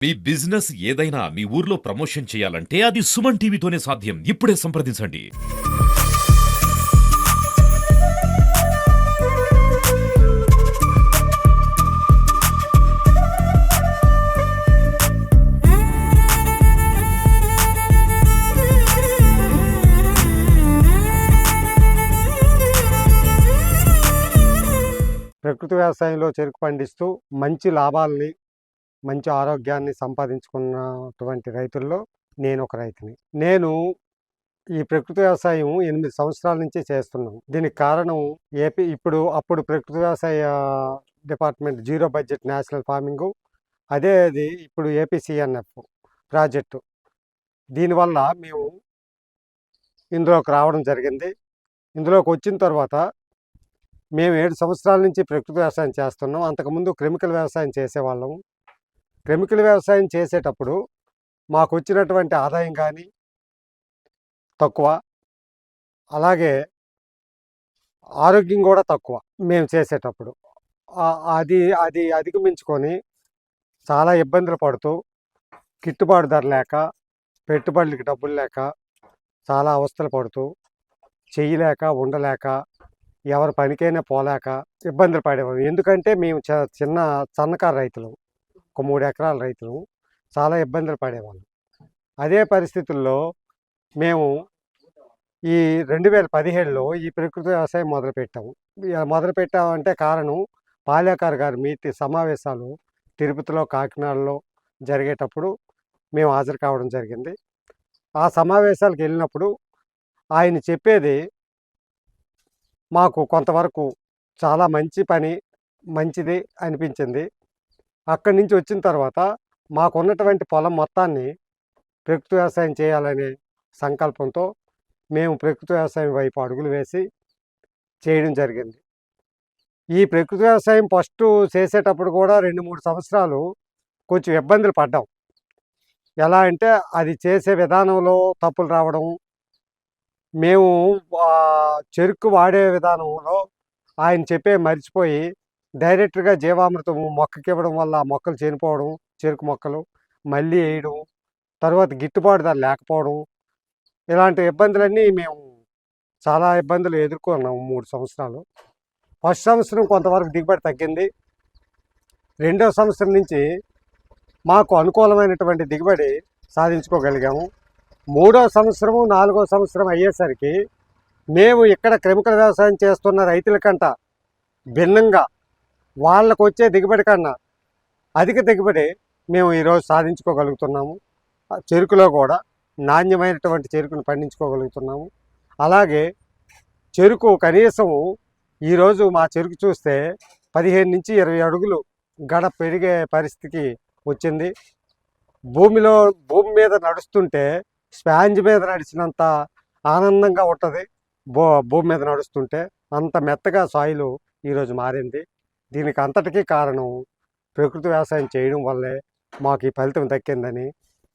మీ business ఏదైనా మీ ఊర్లో promotion చేయాలంటే అది సుమన్ టీవీతోనే సాధ్యం. ఇప్పుడే సంప్రదించండి. ప్రకృతి వ్యవసాయంలో చెరుకు పండిస్తూ మంచి లాభాల్ని, మంచి ఆరోగ్యాన్ని సంపాదించుకున్నటువంటి రైతుల్లో నేను ఒక రైతుని. నేను ఈ ప్రకృతి వ్యవసాయం 8 సంవత్సరాల నుంచి చేస్తున్నాం. దీనికి కారణం అప్పుడు ప్రకృతి వ్యవసాయ department zero budget national farming, అది ఇప్పుడు ఏపీసీఎన్ఎఫ్ ప్రాజెక్టు. దీనివల్ల మేము ఇందులోకి రావడం జరిగింది. ఇందులోకి వచ్చిన తర్వాత మేము 7 సంవత్సరాల నుంచి ప్రకృతి వ్యవసాయం చేస్తున్నాం. అంతకుముందు కెమికల్ వ్యవసాయం చేసేవాళ్ళం. కెమికల్ వ్యవసాయం చేసేటప్పుడు మాకు వచ్చినటువంటి ఆదాయం కానీ తక్కువ, అలాగే ఆరోగ్యం కూడా తక్కువ మేము చేసేటప్పుడు. అది అది అధిగమించుకొని చాలా ఇబ్బందులు పడుతూ, గిట్టుబాటు ధర లేక, పెట్టుబడులకి డబ్బులు లేక చాలా అవస్థలు పడుతూ, చేయలేక, ఉండలేక, ఎవరి పనికైనా పోలేక ఇబ్బందులు పడేవాళ్ళం. ఎందుకంటే మేము సన్నకారు రైతులు, ఒక 3 ఎకరాల రైతులు, చాలా ఇబ్బందులు పడేవాళ్ళం. అదే పరిస్థితుల్లో మేము ఈ 2017లో ఈ ప్రకృతి వ్యవసాయం మొదలుపెట్టామంటే కారణం పాలేకర్ గారి సమావేశాలు తిరుపతిలో, కాకినాడలో జరిగేటప్పుడు మేము హాజరు కావడం జరిగింది. ఆ సమావేశాలకు వెళ్ళినప్పుడు ఆయన చెప్పేది మాకు కొంతవరకు చాలా మంచిది అనిపించింది. అక్కడి నుంచి వచ్చిన తర్వాత మాకున్నటువంటి పొలం మొత్తాన్ని ప్రకృతి వ్యవసాయం చేయాలనే సంకల్పంతో మేము ప్రకృతి వ్యవసాయం వైపు అడుగులు వేసి చేయడం జరిగింది. ఈ ప్రకృతి వ్యవసాయం ఫస్ట్ చేసేటప్పుడు కూడా 2-3 సంవత్సరాలు కొంచెం ఇబ్బందులు పడ్డాం. ఎలా అంటే అది చేసే విధానంలో తప్పులు రావడం, మేము చెరుకు వాడే విధానంలో ఆయన మర్చిపోయి డైరెక్ట్గా జీవామృతం మొక్కకి ఇవ్వడం వల్ల మొక్కలు చనిపోవడం, చెరుకు మొక్కలు మళ్ళీ వేయడం, తర్వాత గిట్టుబాటు ధర లేకపోవడం, ఇలాంటి ఇబ్బందులన్నీ మేము చాలా ఇబ్బందులు ఎదుర్కొన్నాము 3 సంవత్సరాలు. ఫస్ట్ సంవత్సరం కొంతవరకు దిగుబడి తగ్గింది. రెండవ సంవత్సరం నుంచి మాకు అనుకూలమైనటువంటి దిగుబడి సాధించుకోగలిగాము. 3వ సంవత్సరము, 4వ సంవత్సరం అయ్యేసరికి మేము ఇక్కడ కెమికల్ వ్యవసాయం చేస్తున్న రైతుల కంట భిన్నంగా వాళ్ళకు వచ్చే దిగుబడి కన్నా అధిక దిగుబడి మేము ఈరోజు సాధించుకోగలుగుతున్నాము. చెరుకులో కూడా నాణ్యమైనటువంటి చెరుకును పండించుకోగలుగుతున్నాము. అలాగే చెరుకు కనీసం ఈరోజు మా చెరుకు చూస్తే 15 నుంచి 20 అడుగులు గడ పెరిగే పరిస్థితికి వచ్చింది. భూమి మీద నడుస్తుంటే స్పాంజ్ మీద నడిచినంత ఆనందంగా ఉంటుంది. భూమి మీద నడుస్తుంటే అంత మెత్తగా సాయిలు ఈరోజు మారింది. దీనికి అంతటికీ కారణం ప్రకృతి వ్యవసాయం చేయడం వల్లే మాకు ఈ ఫలితం దక్కిందని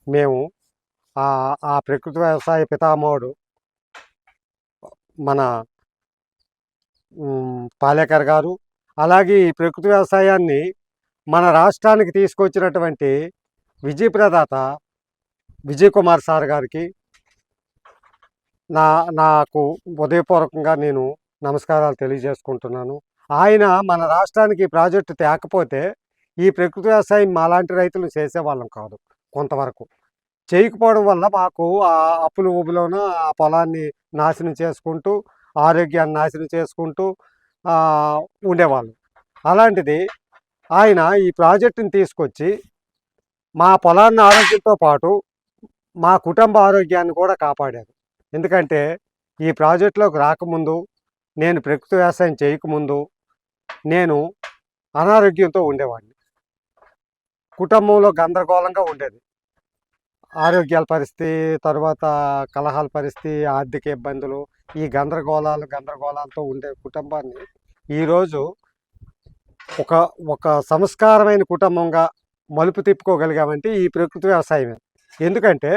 మేము ఆ ప్రకృతి వ్యవసాయ పితామహుడు మన పాలేకర్ గారు, అలాగే ఈ ప్రకృతి వ్యవసాయాన్ని మన రాష్ట్రానికి తీసుకొచ్చినటువంటి విజయప్రదాత విజయ్ కుమార్ సార్ గారికి నాకు హృదయపూర్వకంగా నేను నమస్కారాలు తెలియజేసుకుంటున్నాను. ఆయన మన రాష్ట్రానికి ప్రాజెక్టు తేకపోతే ఈ ప్రకృతి వ్యవసాయం మాలాంటి రైతులు చేసేవాళ్ళం కాదు. కొంతవరకు చేయకపోవడం వల్ల మాకు ఆ అప్పులు ఊబులోనూ ఆ పొలాన్ని నాశనం చేసుకుంటూ, ఆరోగ్యాన్ని నాశనం చేసుకుంటూ ఉండేవాళ్ళం. అలాంటిది ఆయన ఈ ప్రాజెక్టుని తీసుకొచ్చి మా పొలాన్ని ఆరోగ్యంతో పాటు మా కుటుంబ ఆరోగ్యాన్ని కూడా కాపాడారు. ఎందుకంటే ఈ ప్రాజెక్టులోకి రాకముందు, నేను ప్రకృతి వ్యవసాయం చేయకముందు నేను అనారోగ్యంతో ఉండేవాడిని. కుటుంబంలో గందరగోళంగా ఉండేది. ఆరోగ్యాల పరిస్థితి, తర్వాత కలహాల పరిస్థితి, ఆర్థిక ఇబ్బందులు, ఈ గందరగోళాలతో ఉండే కుటుంబాన్ని ఈరోజు ఒక సంస్కారమైన కుటుంబంగా మలుపు తిప్పుకోగలిగామంటే ఈ ప్రకృతి వ్యవసాయమే. ఎందుకంటే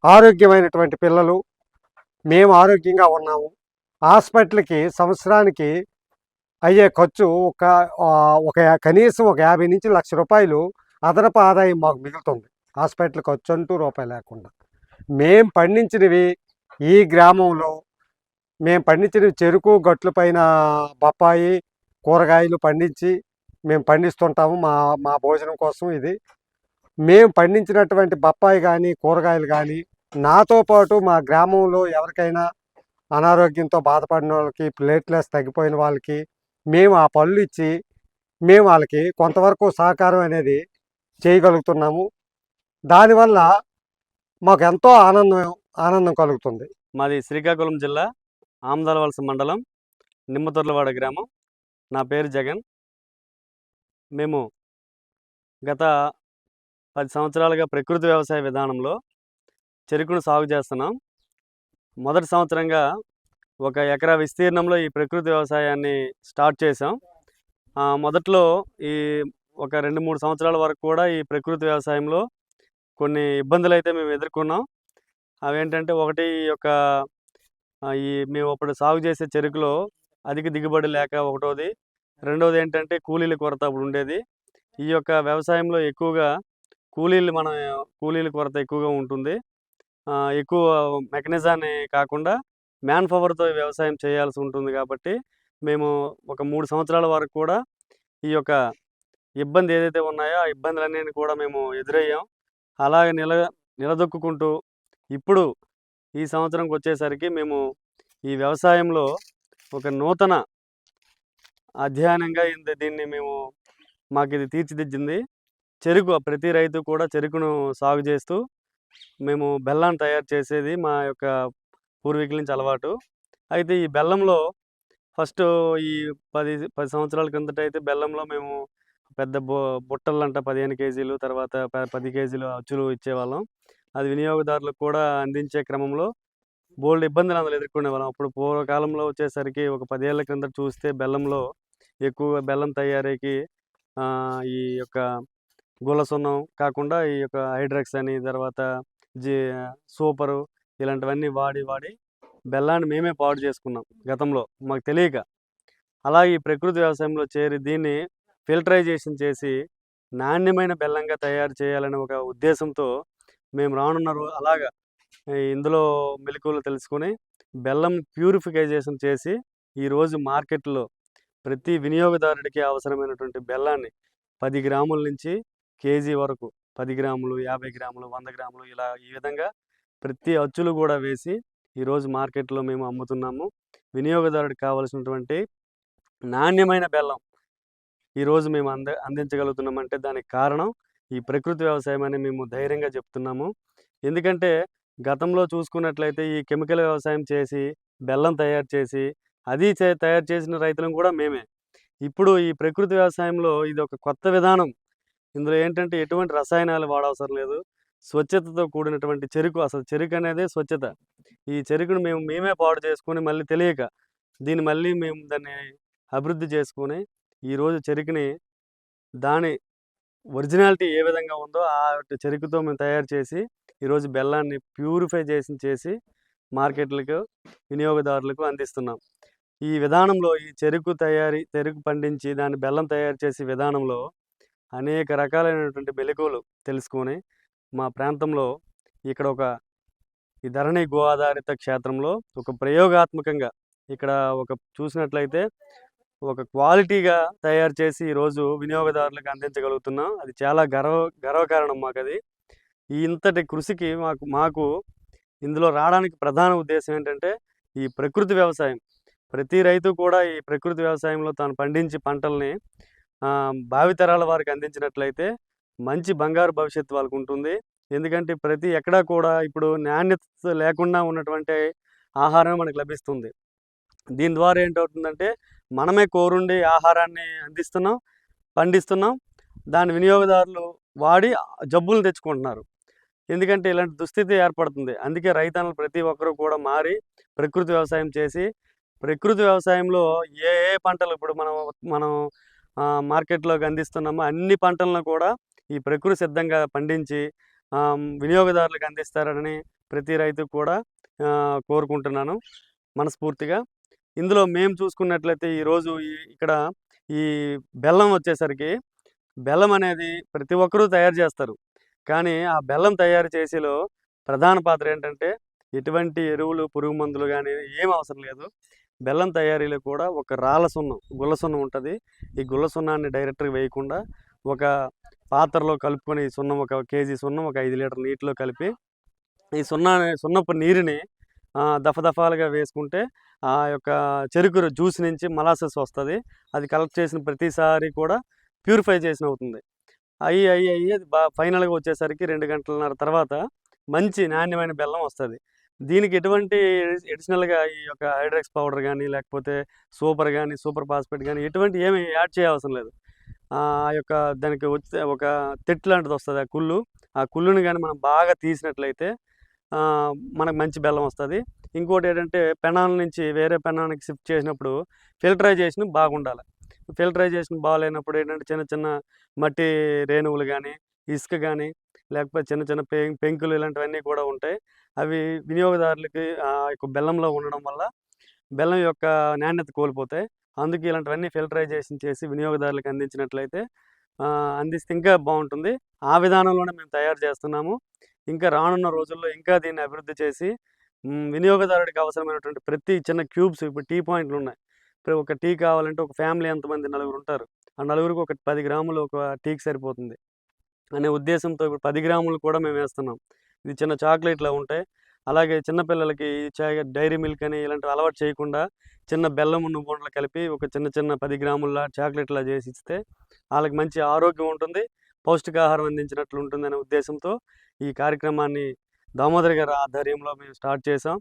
ఆరోగ్యమైనటువంటి పిల్లలు, మేము ఆరోగ్యంగా ఉన్నాము. హాస్పిటల్కి సంవత్సరానికి అయ్యే ఖర్చు కనీసం ఒక 50 నుంచి 1,00,000 రూపాయలు అదనపు ఆదాయం మాకు మిగులుతుంది. హాస్పిటల్ ఖర్చు అంటూ రూపాయి లేకుండా. మేము పండించినవి ఈ గ్రామంలో మేము పండించినవి చెరుకు గట్ల పైన బొప్పాయి, కూరగాయలు పండించి మేము పండిస్తుంటాము. మా మా భోజనం కోసం ఇది. మేము పండించినటువంటి బొప్పాయి కానీ, కూరగాయలు కానీ నాతో పాటు మా గ్రామంలో ఎవరికైనా అనారోగ్యంతో బాధపడిన వాళ్ళకి, ప్లేట్లెస్ తగ్గిపోయిన వాళ్ళకి మేము ఆ పళ్ళు ఇచ్చి మేము వాళ్ళకి కొంతవరకు సహకారం అనేది చేయగలుగుతున్నాము. దానివల్ల మాకు ఎంతో ఆనందం కలుగుతుంది. మాది శ్రీకాకుళం జిల్లా ఆమదాలవలస మండలం నిమ్మతొర్లవాడ గ్రామం. నా పేరు జగన్. మేము గత 10 సంవత్సరాలుగా ప్రకృతి వ్యవసాయ విధానంలో చెరుకును సాగు చేస్తున్నాం. మొదటి సంవత్సరంగా 1 ఎకరా విస్తీర్ణంలో ఈ ప్రకృతి వ్యవసాయాన్ని స్టార్ట్ చేసాం. మొదట్లో ఈ ఒక 2-3 సంవత్సరాల వరకు కూడా ఈ ప్రకృతి వ్యవసాయంలో కొన్ని ఇబ్బందులు అయితే మేము ఎదుర్కొన్నాం. అవేంటంటే ఒకటి మేము అప్పుడు సాగు చేసే చెరుకులో అధిక దిగుబడి లేక ఒకటోది. రెండోది ఏంటంటే కూలీల కొరత అప్పుడు ఉండేది. ఈ యొక్క వ్యవసాయంలో ఎక్కువగా కూలీల కొరత ఎక్కువగా ఉంటుంది. ఎక్కువ మెకానిజాన్ని కాకుండా మ్యాన్ పవర్తో వ్యవసాయం చేయాల్సి ఉంటుంది. కాబట్టి మేము ఒక 3 సంవత్సరాల వరకు కూడా ఈ యొక్క ఇబ్బంది ఏదైతే ఉన్నాయో ఆ ఇబ్బందులన్నీ కూడా మేము ఎదురయ్యాం. అలాగే నిలదొక్కుంటూ ఇప్పుడు ఈ సంవత్సరంకి వచ్చేసరికి మేము ఈ వ్యవసాయంలో ఒక నూతన అధ్యయనంగా దీన్ని మాకు ఇది తీర్చిదిద్దింది. ప్రతి రైతు కూడా చెరుకును సాగు చేస్తూ మేము బెల్లాన్ని తయారు చేసేది మా యొక్క పూర్వీకుల నుంచి అలవాటు. అయితే ఈ బెల్లంలో ఫస్ట్ ఈ 10 సంవత్సరాల కిందట అయితే బెల్లంలో మేము పెద్ద బుట్టలంట 15 కేజీలు, తర్వాత 10 కేజీలు అచ్చులు ఇచ్చేవాళ్ళం. అది వినియోగదారులకు కూడా అందించే క్రమంలో బోల్డ్ ఇబ్బందులు అందులో ఎదుర్కొనేవాళ్ళం. అప్పుడు పూర్వకాలంలో వచ్చేసరికి ఒక 10 ఏళ్ల క్రిందట చూస్తే బెల్లంలో ఎక్కువగా బెల్లం తయారీకి ఈ యొక్క గుల్లసున్నం కాకుండా ఈ యొక్క హైడ్రక్స్ అని, తర్వాత సూపరు ఇలాంటివన్నీ వాడి బెల్లాన్ని మేమే పాడు చేసుకున్నాం గతంలో మాకు తెలియక. అలాగే ఈ ప్రకృతి వ్యవసాయంలో చేరి దీన్ని ఫిల్టరైజేషన్ చేసి నాణ్యమైన బెల్లంగా తయారు చేయాలనే ఒక ఉద్దేశంతో మేము అలాగా ఇందులో మెలకువలు తెలుసుకొని బెల్లం ప్యూరిఫికేషన్ చేసి ఈరోజు మార్కెట్లో ప్రతి వినియోగదారుడికి అవసరమైనటువంటి బెల్లాన్ని 10 గ్రాముల నుంచి కేజీ వరకు 10 గ్రాములు, 50 గ్రాములు, 100 గ్రాములు ఇలా ఈ విధంగా ప్రతి అచ్చులు కూడా వేసి ఈరోజు మార్కెట్లో మేము అమ్ముతున్నాము. వినియోగదారుడికి కావాల్సినటువంటి నాణ్యమైన బెల్లం ఈరోజు మేము అందించగలుగుతున్నామంటే దానికి కారణం ఈ ప్రకృతి వ్యవసాయం అని మేము ధైర్యంగా చెప్తున్నాము. ఎందుకంటే గతంలో చూసుకున్నట్లయితే ఈ కెమికల్ వ్యవసాయం చేసి బెల్లం తయారు చేసి తయారు చేసిన రైతులను కూడా మేమే. ఇప్పుడు ఈ ప్రకృతి వ్యవసాయంలో ఇది ఒక కొత్త విధానం. ఇందులో ఏంటంటే ఎటువంటి రసాయనాలు వాడవసరం లేదు. స్వచ్ఛతతో కూడినటువంటి చెరుకు, అసలు చెరుకు అనేదే స్వచ్ఛత. ఈ చెరుకును మేమే పాడు చేసుకొని మళ్ళీ తెలియక మళ్ళీ మేము దాన్ని అభివృద్ధి చేసుకొని ఈరోజు చెరుకుని దాని ఒరిజినాలిటీ ఏ విధంగా ఉందో ఆ చెరుకుతో మేము తయారు చేసి ఈరోజు బెల్లాన్ని ప్యూరిఫై చేసి మార్కెట్లకు వినియోగదారులకు అందిస్తున్నాం. ఈ విధానంలో ఈ చెరుకు పండించి దాన్ని బెల్లం తయారు చేసే విధానంలో అనేక రకాలైనటువంటి మెలకువలు తెలుసుకొని మా ప్రాంతంలో ఇక్కడ ఈ ధరణి గో ఆధారిత క్షేత్రంలో ఒక ప్రయోగాత్మకంగా ఇక్కడ చూసినట్లయితే ఒక క్వాలిటీగా తయారు చేసి ఈరోజు వినియోగదారులకు అందించగలుగుతున్నాం. అది చాలా గర్వకారణం మాకు. అది ఇంతటి కృషికి మాకు ఇందులో రావడానికి ప్రధాన ఉద్దేశం ఏంటంటే ఈ ప్రకృతి వ్యవసాయం. ప్రతి రైతు కూడా ఈ ప్రకృతి వ్యవసాయంలో తాను పండించి పంటల్ని భావితరాల వారికి అందించినట్లయితే మంచి బంగారు భవిష్యత్తు వాళ్ళకు ఉంటుంది. ఎందుకంటే ఎక్కడా కూడా ఇప్పుడు నాణ్యత లేకుండా ఉన్నటువంటి ఆహారం మనకు లభిస్తుంది. దీని ద్వారా ఏంటవుతుందంటే మనమే కోరుండి ఆహారాన్ని పండిస్తున్నాం. దాని వినియోగదారులు వాడి జబ్బులు తెచ్చుకుంటున్నారు. ఎందుకంటే ఇలాంటి దుస్థితి ఏర్పడుతుంది. అందుకే రైతన్నలు ప్రతి ఒక్కరూ కూడా మారి ప్రకృతి వ్యవసాయం చేసి ప్రకృతి వ్యవసాయంలో ఏ పంటలు ఇప్పుడు మనం మార్కెట్లోకి అందిస్తున్నామో అన్ని పంటలను కూడా ఈ ప్రకృతి సిద్ధంగా పండించి వినియోగదారులకు అందిస్తారని ప్రతి రైతు కూడా కోరుకుంటున్నాను మనస్ఫూర్తిగా. ఇందులో మేము చూసుకున్నట్లయితే ఈరోజు ఇక్కడ ఈ బెల్లం వచ్చేసరికి బెల్లం అనేది ప్రతి ఒక్కరూ తయారు చేస్తారు. కానీ ఆ బెల్లం తయారు చేసేలో ప్రధాన పాత్ర ఏంటంటే, ఎటువంటి ఎరువులు, పురుగు మందులు గానీ ఏం అవసరం లేదు. బెల్లం తయారీలో కూడా ఒక రాళ్ళ సున్నం, గుల్ల సున్నం ఉంటది. ఈ గుల్ల సున్నాన్ని డైరెక్ట్‌గా వేయకుండా ఒక పాత్రలో కలుపుకొని ఈ సున్నం ఒక కేజీ సున్నం ఒక 5 లీటర్ల నీటిలో కలిపి ఈ సున్నపు నీరుని దఫదఫాలుగా వేసుకుంటే ఆ యొక్క చెరుకు జ్యూస్ నుంచి మొలాసెస్ వస్తది. అది కలెక్ట్ చేసిన ప్రతిసారి కూడా ప్యూరిఫై చేసినవుతుంది. అయ్యి అది ఫైనల్‌గా వచ్చేసరికి 2 గంటలన్నర తర్వాత మంచి నాణ్యమైన బెల్లం వస్తది. దీనికి ఎటువంటి అడిషనల్‌గా ఈ యొక్క హైడ్రాక్స్ పౌడర్ గానీ, లేకపోతే సూపర్ గానీ, సూపర్ ఫాస్ఫేట్ గానీ ఎటువంటి ఏమి యాడ్ చేయవసరం లేదు. ఆ యొక్క దానికి వచ్చే ఒక తెట్టు లాంటిదొస్తది ఆ కుల్లు. ఆ కుల్లుని గానీ మనం బాగా తీసినట్లయితే మనకు మంచి బెల్లం వస్తది. ఇంకోటేంటంటే పెనాల నుంచి వేరే పెనానికి షిఫ్ట్ చేసినప్పుడు ఫిల్టరైజేషన్ బాగుండాలి. ఫిల్టరైజేషన్ బాలేనప్పుడు ఏంటంటే చిన్న చిన్న మట్టి రేణువులు గానీ, ఇసుక గానీ, లేకపోతే చిన్న చిన్న పెంకులు ఇలాంటివన్నీ కూడా ఉంటాయి. అవి వినియోగదారులకి యొక్క బెల్లంలో ఉండడం వల్ల బెల్లం యొక్క నాణ్యత కోల్పోతాయి. అందుకే ఇలాంటివన్నీ ఫిల్టరైజేషన్ చేసి వినియోగదారులకు అందించినట్లయితే అందిస్తే ఇంకా బావుంటుంది. ఆ విధానంలోనే మేము తయారు చేస్తున్నాము. ఇంకా రానున్న రోజుల్లో ఇంకా దీన్ని అభివృద్ధి చేసి వినియోగదారుడికి అవసరమైనటువంటి ప్రతి చిన్న క్యూబ్స్ ఇప్పుడు టీ పాయింట్లున్నాయి. ఇప్పుడు ఒక టీ కావాలంటే ఒక ఫ్యామిలీ ఎంతమంది నలుగురుంటారు. ఆ నలుగురికి ఒక 10 గ్రాములు ఒక టీకి సరిపోతుంది అనే ఉద్దేశంతో ఇప్పుడు 10 గ్రాములు కూడా మేమేస్తున్నాం. ఇది చిన్న చాక్లెట్‌లా ఉంటాయి. అలాగే చిన్న పిల్లలకి డైరీ మిల్క్ అని ఇలాంటివి అలవాటు చేయకుండా చిన్న బెల్లం నువ్వుండలు కలిపి ఒక చిన్న చిన్న 10 గ్రాముల చాక్లెట్‌లా చేసి ఇస్తే ఆళ్ళకి మంచి ఆరోగ్యం ఉంటుంది. పౌష్టికాహారం అందించినట్లు ఉంటుందనే ఉద్దేశంతో ఈ కార్యక్రమాన్ని దామోదర్ గారి ఆధ్వర్యంలో మేము స్టార్ట్ చేసాం.